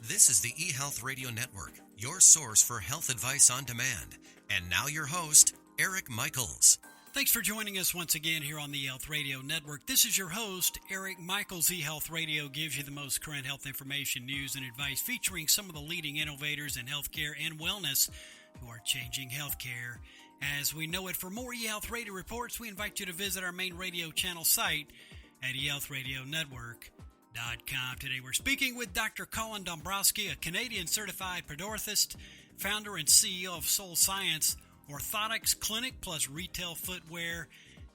This is the eHealth Radio Network, your source for health advice on demand. And now your host, Eric Michaels. Thanks for joining us once again here on the eHealth Radio Network. This is your host, Eric Michaels. eHealth Radio gives you the most current health information, news, and advice featuring some of the leading innovators in healthcare and wellness who are changing healthcare as we know it. For more eHealth Radio reports, we invite you to visit our main radio channel site at eHealthRadioNetwork.com. Today we're speaking with Dr. Colin Dombroski, a Canadian Certified Pedorthist, founder and CEO of SoleScience, Orthotics clinic plus retail footwear,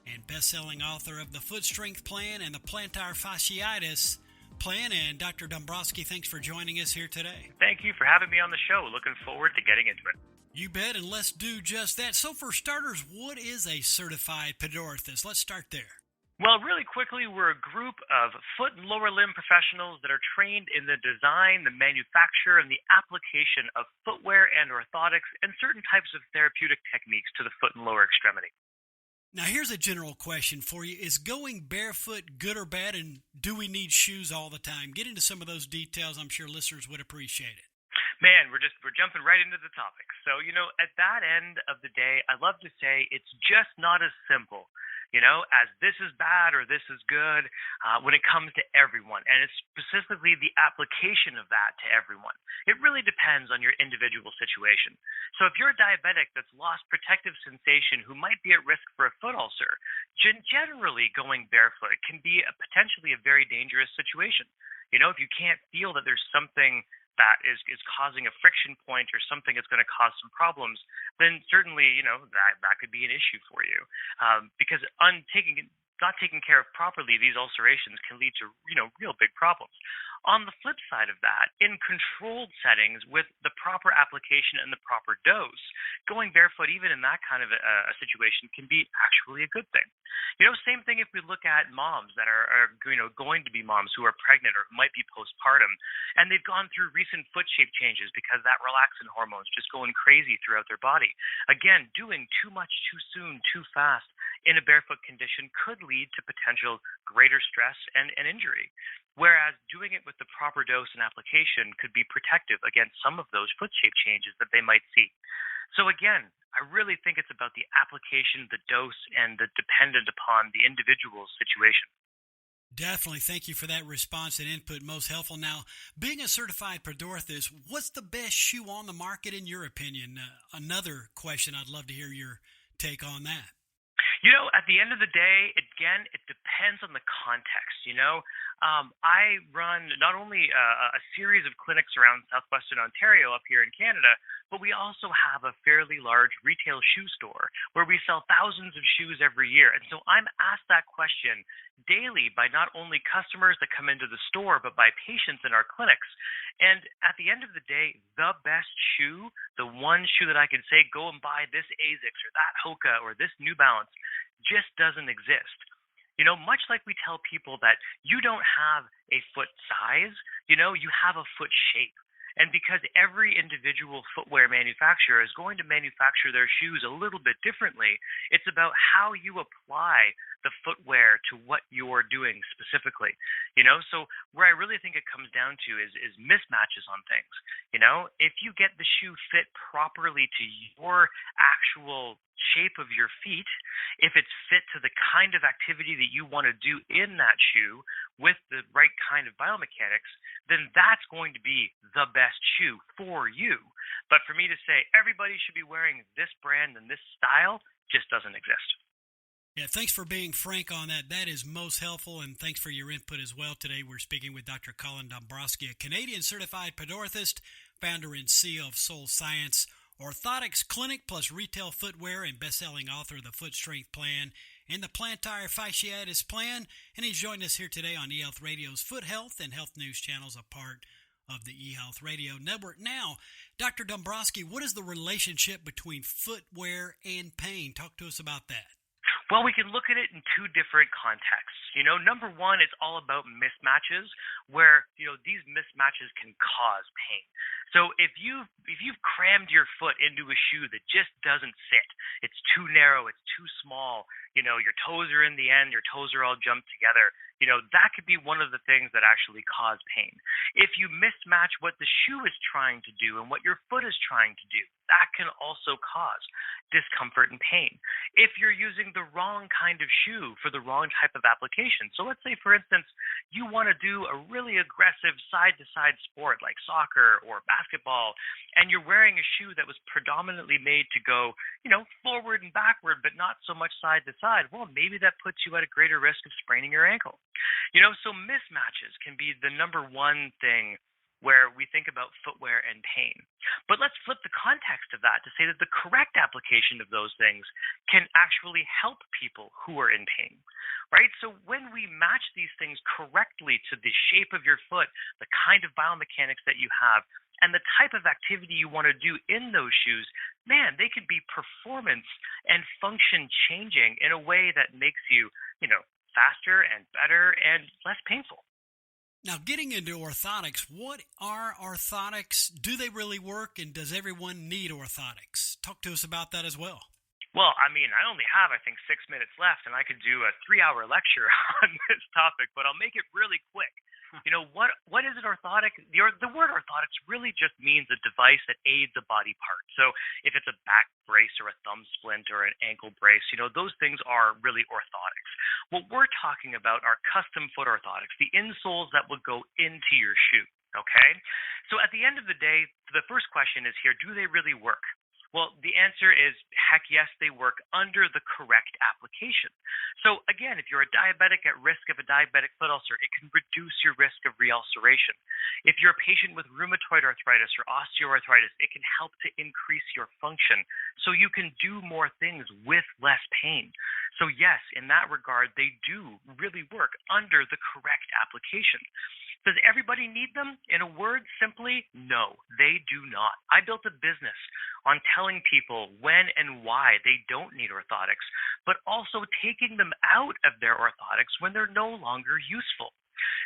and best-selling author of the Foot Strength Plan and the Plantar Fasciitis Plan. And Dr. Dombroski, thanks for joining us here today. Thank you for having me on the show. Looking forward to getting into it. You bet, and let's do just that. So for starters, what is a certified pedorthist? Let's start there. Well, really quickly, we're a group of foot and lower limb professionals that are trained in the design, the manufacture, and the application of footwear and orthotics and certain types of therapeutic techniques to the foot and lower extremity. Now, here's a general question for you. Is going barefoot good or bad, and do we need shoes all the time? Get into some of those details. I'm sure listeners would appreciate it. Man, we're jumping right into the topic. So, at that end of the day, I love to say it's just not as simple, as this is bad or this is good when it comes to everyone. And it's specifically the application of that to everyone. It really depends on your individual situation. So if you're a diabetic that's lost protective sensation who might be at risk for a foot ulcer, generally going barefoot can be potentially a very dangerous situation. If you can't feel that there's something that is causing a friction point or something that's going to cause some problems, then certainly, that could be an issue for you. Because not taking care of properly, these ulcerations can lead to, real big problems. On the flip side of that, in controlled settings with the proper application and the proper dose, going barefoot, even in that kind of a situation, can be actually a good thing. Same thing if we look at moms that are going to be moms who are pregnant or who might be postpartum, and they've gone through recent foot shape changes because that relaxin hormone's just going crazy throughout their body. Again, doing too much too soon, too fast in a barefoot condition could lead to potential greater stress and injury. Whereas doing it with the proper dose and application could be protective against some of those foot shape changes that they might see. So again, I really think it's about the application, the dose, and the dependent upon the individual's situation. Definitely. Thank you for that response and input. Most helpful. Now, being a certified pedorthist, what's the best shoe on the market in your opinion? Another question. I'd love to hear your take on that. At the end of the day, again, it depends on the context. I run not only a series of clinics around southwestern Ontario up here in Canada, but we also have a fairly large retail shoe store where we sell thousands of shoes every year. And so I'm asked that question daily by not only customers that come into the store, but by patients in our clinics. And at the end of the day, the best shoe, the one shoe that I can say, go and buy this ASICS or that Hoka or this New Balance, just doesn't exist. Much like we tell people that you don't have a foot size, you have a foot shape. And because every individual footwear manufacturer is going to manufacture their shoes a little bit differently, it's about how you apply the footwear to what you're doing specifically. So where I really think it comes down to is mismatches on things. If you get the shoe fit properly to your actual shape of your feet, if it's fit to the kind of activity that you want to do in that shoe with the right kind of biomechanics, then that's going to be the best shoe for you. But for me to say everybody should be wearing this brand and this style just doesn't exist. Yeah, thanks for being frank on that. That is most helpful, and thanks for your input as well. Today we're speaking with Dr. Colin Dombroski, a Canadian Certified Pedorthist, founder and CEO of SoleScience, Orthotics clinic plus retail footwear, and best-selling author of the Foot Strength Plan and the Plantar Fasciitis Plan. And he's joined us here today on eHealth Radio's Foot Health and Health News channels, a part of the eHealth Radio Network. Now, Dr. Dombroski, what is the relationship between footwear and pain? Talk to us about that. Well, we can look at it in two different contexts. Number one, it's all about mismatches where, these mismatches can cause pain. So if you've crammed your foot into a shoe that just doesn't fit, it's too narrow, it's too small, your toes are in the end, your toes are all jumped together, that could be one of the things that actually cause pain. If you mismatch what the shoe is trying to do and what your foot is trying to do, that can also cause discomfort and pain. If you're using the wrong kind of shoe for the wrong type of application, so let's say, for instance, you want to do a really aggressive side-to-side sport like soccer or basketball, and you're wearing a shoe that was predominantly made to go, forward and backward, but not so much side to side, well, maybe that puts you at a greater risk of spraining your ankle. So mismatches can be the number one thing where we think about footwear and pain. But let's flip the context of that to say that the correct application of those things can actually help people who are in pain, right? So when we match these things correctly to the shape of your foot, the kind of biomechanics that you have, and the type of activity you want to do in those shoes, man, they could be performance and function changing in a way that makes you, faster and better and less painful. Now, getting into orthotics, what are orthotics? Do they really work, and does everyone need orthotics? Talk to us about that as well. Well, I only have, 6 minutes left, and I could do a 3-hour lecture on this topic, but I'll make it really quick. What is an orthotic? The word orthotics really just means a device that aids a body part. So if it's a back brace or a thumb splint or an ankle brace, those things are really orthotics. What we're talking about are custom foot orthotics, the insoles that will go into your shoe. Okay? So at the end of the day, the first question is here, do they really work? Well, the answer is, heck yes, they work under the correct application. So again, if you're a diabetic at risk of a diabetic foot ulcer, it can reduce your risk of reulceration. If you're a patient with rheumatoid arthritis or osteoarthritis, it can help to increase your function so you can do more things with less pain. So yes, in that regard, they do really work under the correct application. Does everybody need them? In a word, simply, no, they do not. I built a business on telling people when and why they don't need orthotics, but also taking them out of their orthotics when they're no longer useful.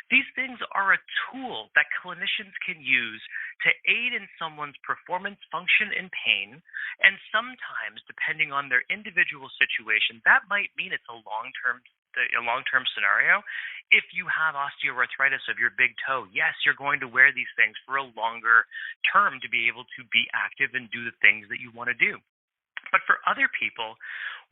These things are a tool that clinicians can use to aid in someone's performance, function, and pain, and sometimes, depending on their individual situation, that might mean it's a long-term scenario. If you have osteoarthritis of your big toe, yes, you're going to wear these things for a longer term to be able to be active and do the things that you want to do. But for other people,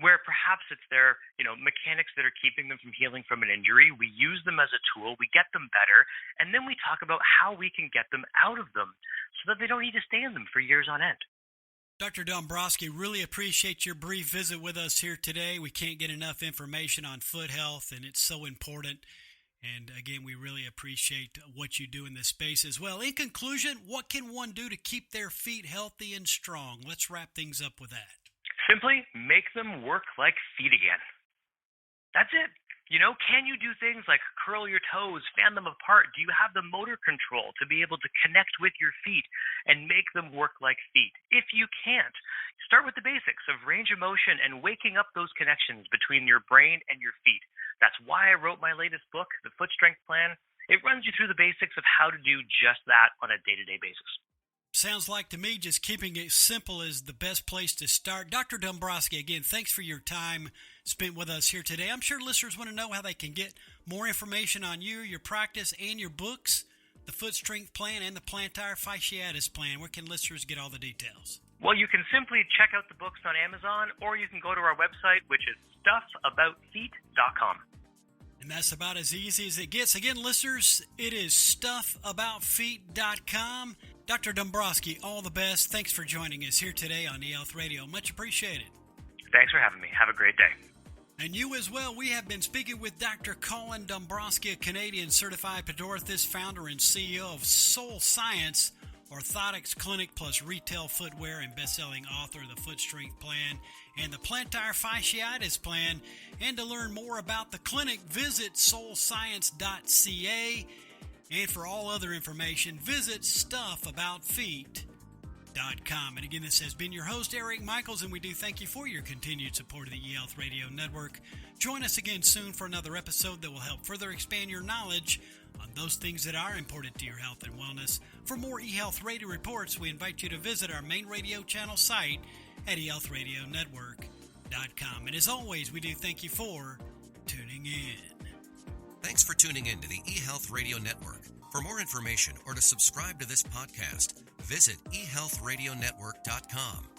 where perhaps it's their, mechanics that are keeping them from healing from an injury, we use them as a tool, we get them better, and then we talk about how we can get them out of them so that they don't need to stay in them for years on end. Dr. Dombroski, really appreciate your brief visit with us here today. We can't get enough information on foot health, and it's so important. And again, we really appreciate what you do in this space as well. In conclusion, what can one do to keep their feet healthy and strong? Let's wrap things up with that. Simply make them work like feet again. That's it. Can you do things like curl your toes, fan them apart? Do you have the motor control to be able to connect with your feet and make them work like feet? If you can't, start with the basics of range of motion and waking up those connections between your brain and your feet. That's why I wrote my latest book, The Foot Strength Plan. It runs you through the basics of how to do just that on a day-to-day basis. Sounds like to me just keeping it simple is the best place to start. Dr. Dombroski, again, thanks for your time spent with us here today. I'm sure listeners want to know how they can get more information on you, your practice, and your books, the Foot Strength Plan and the Plantar Fasciitis Plan. Where can listeners get all the details? Well, you can simply check out the books on Amazon, or you can go to our website, which is stuffaboutfeet.com. And that's about as easy as it gets. Again, listeners, it is stuffaboutfeet.com. Dr. Dombroski, all the best. Thanks for joining us here today on eHealth Radio. Much appreciated. Thanks for having me. Have a great day. And you as well. We have been speaking with Dr. Colin Dombroski, a Canadian Certified Pedorthist, founder and CEO of SoleScience, Orthotics Clinic plus retail footwear, and best-selling author of the Foot Strength Plan and the Plantar Fasciitis Plan. And to learn more about the clinic, visit solescience.ca. And for all other information, visit stuffaboutfeet.com. And again, this has been your host, Eric Michaels, and we do thank you for your continued support of the eHealth Radio Network. Join us again soon for another episode that will help further expand your knowledge on those things that are important to your health and wellness. For more eHealth Radio reports, we invite you to visit our main radio channel site at eHealthRadioNetwork.com. And as always, we do thank you for tuning in. Thanks for tuning in to the eHealth Radio Network. For more information or to subscribe to this podcast, visit eHealthRadioNetwork.com.